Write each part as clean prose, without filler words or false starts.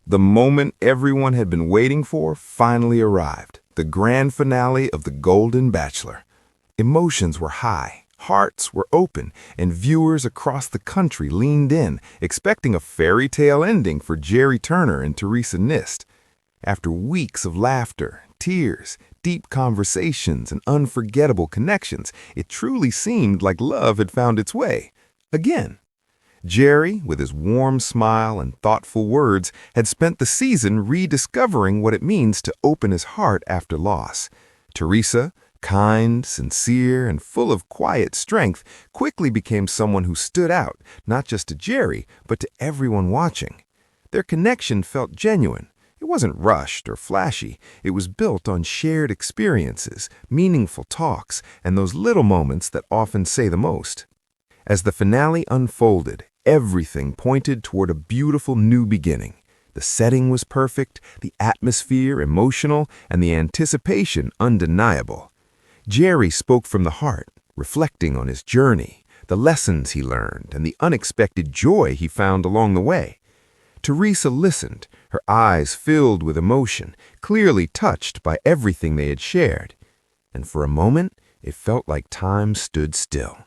The moment everyone had been waiting for finally arrived, the grand finale of the Golden Bachelor. Emotions were high, hearts were open, and viewers across the country leaned in, expecting a fairy tale ending for Gerry Theresa and Theresa Nist. After weeks of laughter, tears, deep conversations, and unforgettable connections, it truly seemed like love had found its way. Again. Gerry, with his warm smile and thoughtful words, had spent the season rediscovering what it means to open his heart after loss. Theresa, kind, sincere, and full of quiet strength, quickly became someone who stood out, not just to Gerry, but to everyone watching. Their connection felt genuine. It wasn't rushed or flashy. It was built on shared experiences, meaningful talks, and those little moments that often say the most. As the finale unfolded, everything pointed toward a beautiful new beginning. The setting was perfect, the atmosphere emotional, and the anticipation undeniable. Gerry spoke from the heart, reflecting on his journey, the lessons he learned, and the unexpected joy he found along the way. Theresa listened, her eyes filled with emotion, clearly touched by everything they had shared. And for a moment, it felt like time stood still.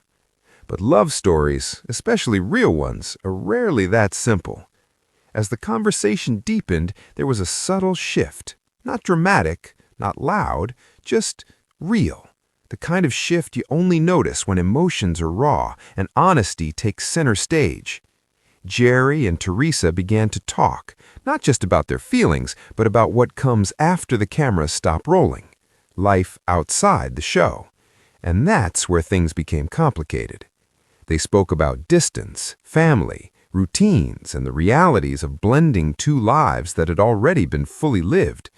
But love stories, especially real ones, are rarely that simple. As the conversation deepened, there was a subtle shift. Not dramatic, not loud, just real. The kind of shift you only notice when emotions are raw and honesty takes center stage. Gerry and Theresa began to talk, not just about their feelings, but about what comes after the cameras stop rolling. Life outside the show. And that's where things became complicated. They spoke about distance, family, routines, and the realities of blending two lives that had already been fully lived.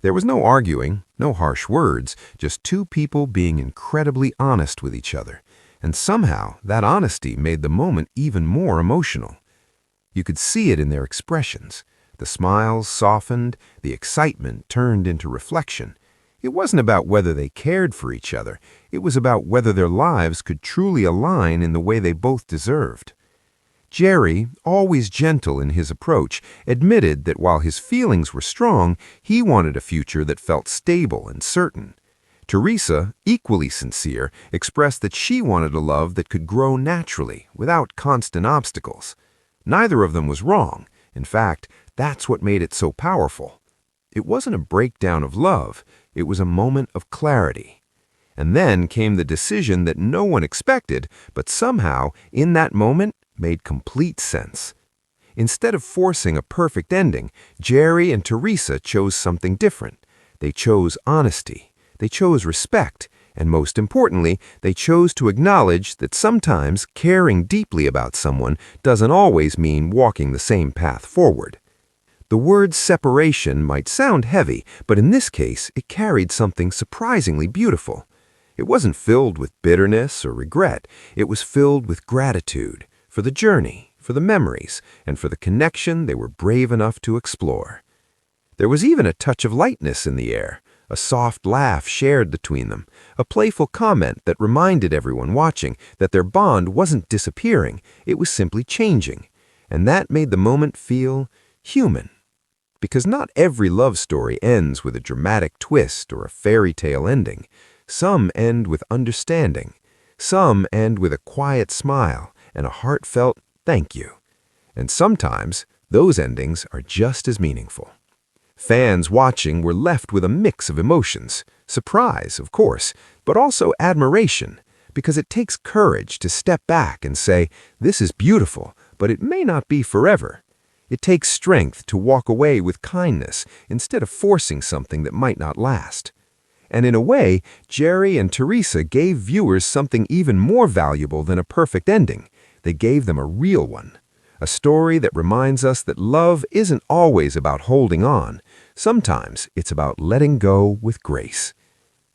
There was no arguing, no harsh words, just two people being incredibly honest with each other. And somehow, that honesty made the moment even more emotional. You could see it in their expressions. The smiles softened, the excitement turned into reflection. It wasn't about whether they cared for each other. It was about whether their lives could truly align in the way they both deserved. Gerry, always gentle in his approach, admitted that while his feelings were strong, he wanted a future that felt stable and certain. Theresa, equally sincere, expressed that she wanted a love that could grow naturally, without constant obstacles. Neither of them was wrong. In fact, that's what made it so powerful. It wasn't a breakdown of love. It was a moment of clarity. And then came the decision that no one expected, but somehow, in that moment, made complete sense. Instead of forcing a perfect ending, Gerry and Theresa chose something different. They chose honesty. They chose respect. And most importantly, they chose to acknowledge that sometimes caring deeply about someone doesn't always mean walking the same path forward. The word separation might sound heavy, but in this case, it carried something surprisingly beautiful. It wasn't filled with bitterness or regret. It was filled with gratitude for the journey, for the memories, and for the connection they were brave enough to explore. There was even a touch of lightness in the air, a soft laugh shared between them, a playful comment that reminded everyone watching that their bond wasn't disappearing, it was simply changing. And that made the moment feel human. Because not every love story ends with a dramatic twist or a fairy tale ending. Some end with understanding. Some end with a quiet smile and a heartfelt thank you. And sometimes those endings are just as meaningful. Fans watching were left with a mix of emotions. Surprise, of course, but also admiration, because it takes courage to step back and say, this is beautiful, but it may not be forever. It takes strength to walk away with kindness instead of forcing something that might not last. And in a way, Gerry and Theresa gave viewers something even more valuable than a perfect ending. They gave them a real one. A story that reminds us that love isn't always about holding on. Sometimes it's about letting go with grace.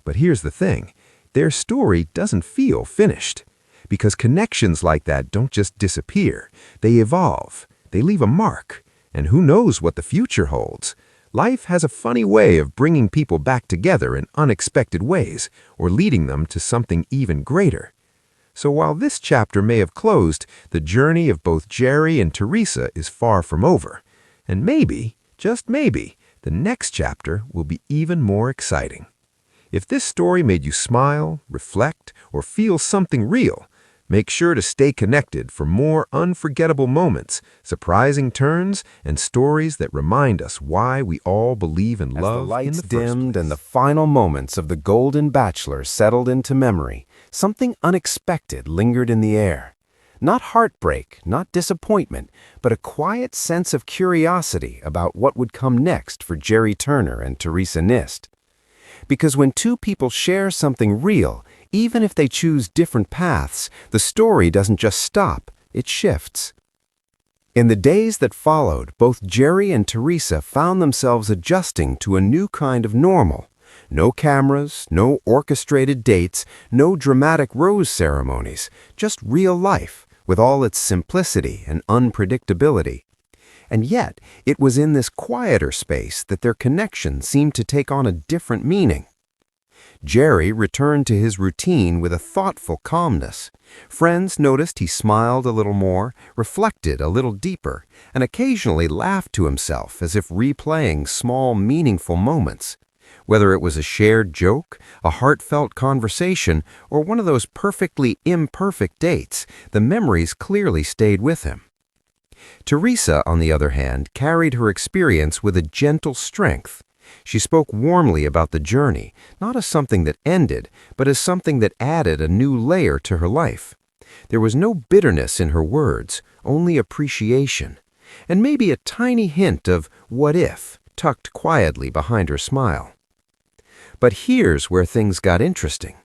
But here's the thing, their story doesn't feel finished. Because connections like that don't just disappear, they evolve. They leave a mark, and who knows what the future holds. Life has a funny way of bringing people back together in unexpected ways, or leading them to something even greater. So while this chapter may have closed, the journey of both Gerry and Theresa is far from over. And maybe, just maybe, the next chapter will be even more exciting. If this story made you smile, reflect, or feel something real, make sure to stay connected for more unforgettable moments, surprising turns, and stories that remind us why we all believe in As the love in lights the first dimmed place. and the final moments of the Golden Bachelor settled into memory, something unexpected lingered in the air. Not heartbreak, not disappointment, but a quiet sense of curiosity about what would come next for Gerry Theresa and Theresa Nist. Because when two people share something real, even if they choose different paths, the story doesn't just stop, it shifts. In the days that followed, both Gerry and Theresa found themselves adjusting to a new kind of normal. No cameras, no orchestrated dates, no dramatic rose ceremonies, just real life, with all its simplicity and unpredictability. And yet, it was in this quieter space that their connection seemed to take on a different meaning. Gerry returned to his routine with a thoughtful calmness. Friends noticed he smiled a little more, reflected a little deeper, and occasionally laughed to himself as if replaying small, meaningful moments. Whether it was a shared joke, a heartfelt conversation, or one of those perfectly imperfect dates, the memories clearly stayed with him. Theresa, on the other hand, carried her experience with a gentle strength. She spoke warmly about the journey, not as something that ended, but as something that added a new layer to her life. There was no bitterness in her words, only appreciation, and maybe a tiny hint of what if tucked quietly behind her smile. But here's where things got interesting.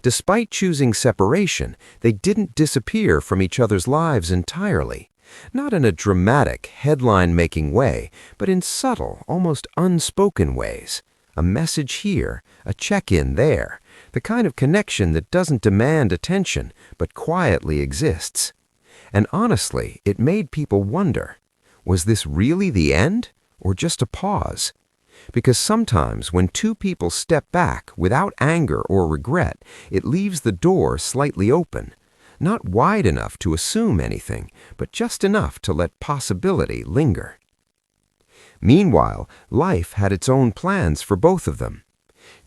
Despite choosing separation, they didn't disappear from each other's lives entirely. Not in a dramatic, headline-making way, but in subtle, almost unspoken ways. A message here, a check-in there, the kind of connection that doesn't demand attention, but quietly exists. And honestly, it made people wonder, was this really the end, or just a pause? Because sometimes when two people step back without anger or regret, it leaves the door slightly open. Not wide enough to assume anything, but just enough to let possibility linger. Meanwhile, life had its own plans for both of them.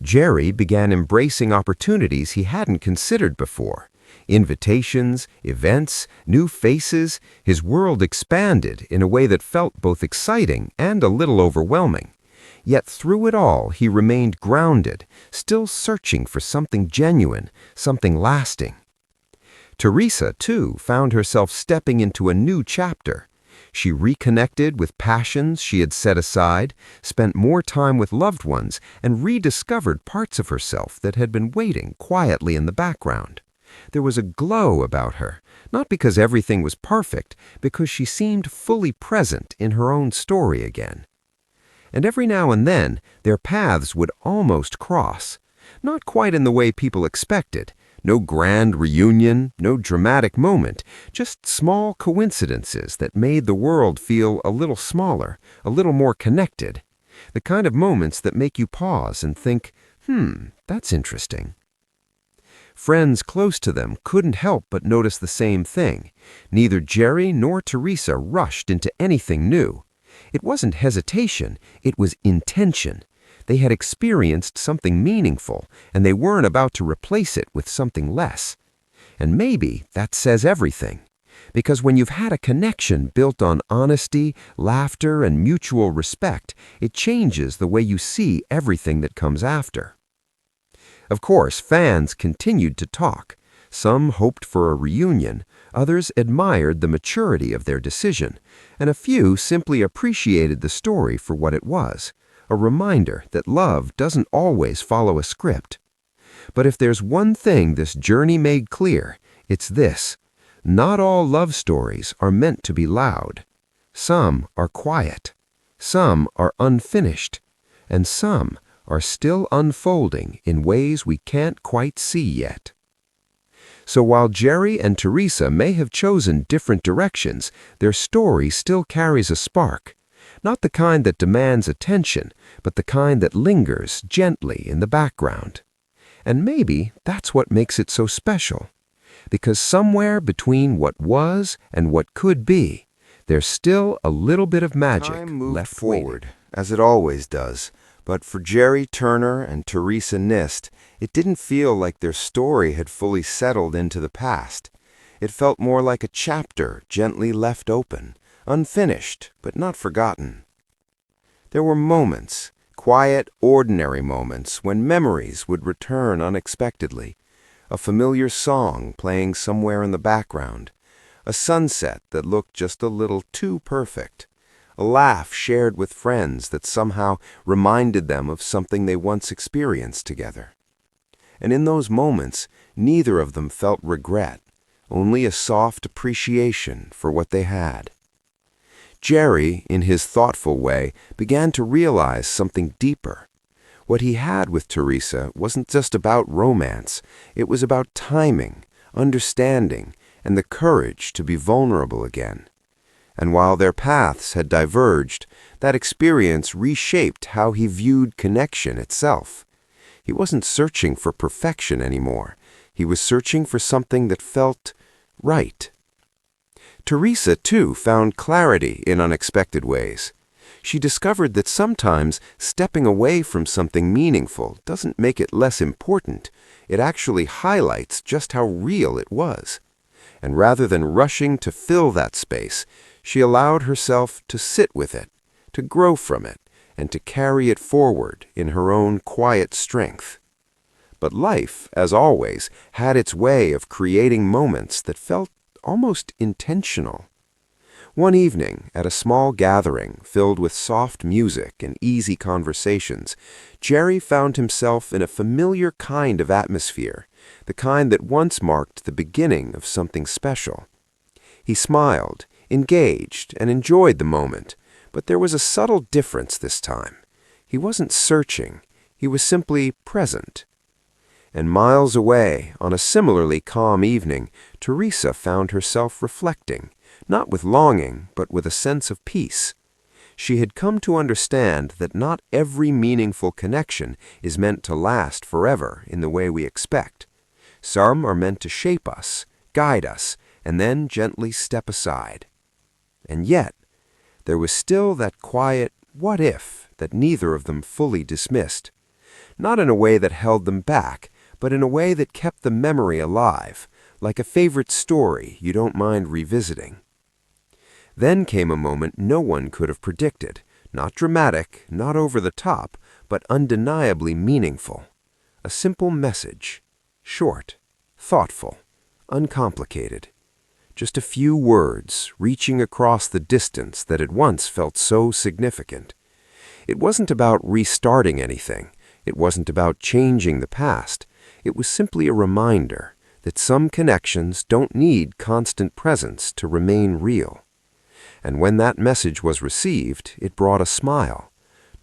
Gerry began embracing opportunities he hadn't considered before. Invitations, events, new faces, his world expanded in a way that felt both exciting and a little overwhelming. Yet through it all, he remained grounded, still searching for something genuine, something lasting. Theresa, too, found herself stepping into a new chapter. She reconnected with passions she had set aside, spent more time with loved ones, and rediscovered parts of herself that had been waiting quietly in the background. There was a glow about her, not because everything was perfect, because she seemed fully present in her own story again. And every now and then, their paths would almost cross. Not quite in the way people expected. No grand reunion, no dramatic moment, just small coincidences that made the world feel a little smaller, a little more connected. The kind of moments that make you pause and think, that's interesting. Friends close to them couldn't help but notice the same thing. Neither Gerry nor Theresa rushed into anything new. It wasn't hesitation, it was intention. They had experienced something meaningful, and they weren't about to replace it with something less. And maybe that says everything. Because when you've had a connection built on honesty, laughter, and mutual respect, it changes the way you see everything that comes after. Of course, fans continued to talk. Some hoped for a reunion, others admired the maturity of their decision, and a few simply appreciated the story for what it was. A reminder that love doesn't always follow a script. But if there's one thing this journey made clear, it's this. Not all love stories are meant to be loud. Some are quiet. Some are unfinished. And some are still unfolding in ways we can't quite see yet. So while Gerry and Theresa may have chosen different directions, their story still carries a spark. Not the kind that demands attention, but the kind that lingers gently in the background. And maybe that's what makes it so special. Because somewhere between what was and what could be, there's still a little bit of magic Time moved left forward, as it always does, but for Gerry Turner and Theresa Nist, it didn't feel like their story had fully settled into the past. It felt more like a chapter gently left open, unfinished, but not forgotten. There were moments, quiet, ordinary moments, when memories would return unexpectedly. A familiar song playing somewhere in the background, a sunset that looked just a little too perfect, a laugh shared with friends that somehow reminded them of something they once experienced together. And in those moments, neither of them felt regret, only a soft appreciation for what they had. Gerry, in his thoughtful way, began to realize something deeper. What he had with Theresa wasn't just about romance, it was about timing, understanding, and the courage to be vulnerable again. And while their paths had diverged, that experience reshaped how he viewed connection itself. He wasn't searching for perfection anymore. He was searching for something that felt right. Theresa, too, found clarity in unexpected ways. She discovered that sometimes stepping away from something meaningful doesn't make it less important. It actually highlights just how real it was. And rather than rushing to fill that space, she allowed herself to sit with it, to grow from it, and to carry it forward in her own quiet strength. But life, as always, had its way of creating moments that felt almost intentional. One evening, at a small gathering filled with soft music and easy conversations, Gerry found himself in a familiar kind of atmosphere, the kind that once marked the beginning of something special. He smiled, engaged, and enjoyed the moment, but there was a subtle difference this time. He wasn't searching, he was simply present. And miles away, on a similarly calm evening, Theresa found herself reflecting, not with longing, but with a sense of peace. She had come to understand that not every meaningful connection is meant to last forever in the way we expect. Some are meant to shape us, guide us, and then gently step aside. And yet, there was still that quiet what if that neither of them fully dismissed. Not in a way that held them back, but in a way that kept the memory alive, like a favorite story you don't mind revisiting. Then came a moment no one could have predicted, not dramatic, not over the top, but undeniably meaningful. A simple message, short, thoughtful, uncomplicated. Just a few words reaching across the distance that had once felt so significant. It wasn't about restarting anything. It wasn't about changing the past. It was simply a reminder that some connections don't need constant presence to remain real. And when that message was received, it brought a smile.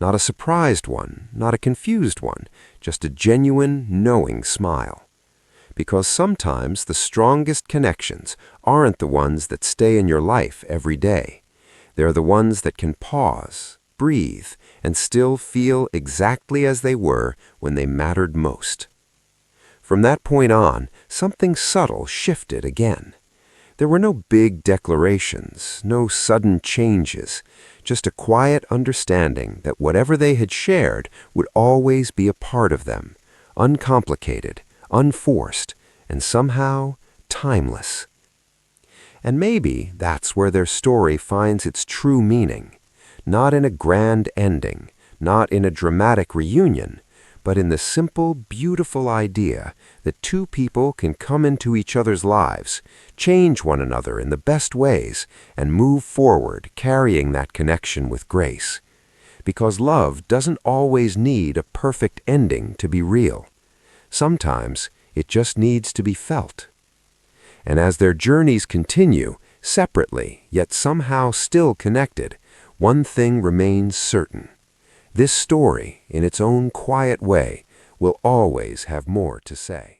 Not a surprised one, not a confused one, just a genuine, knowing smile. Because sometimes the strongest connections aren't the ones that stay in your life every day. They're the ones that can pause, breathe, and still feel exactly as they were when they mattered most. From that point on, something subtle shifted again. There were no big declarations, no sudden changes, just a quiet understanding that whatever they had shared would always be a part of them, uncomplicated, unforced, and somehow timeless. And maybe that's where their story finds its true meaning, not in a grand ending, not in a dramatic reunion, but in the simple, beautiful idea that two people can come into each other's lives, change one another in the best ways, and move forward carrying that connection with grace. Because love doesn't always need a perfect ending to be real. Sometimes it just needs to be felt. And as their journeys continue, separately, yet somehow still connected, one thing remains certain. This story, in its own quiet way, will always have more to say.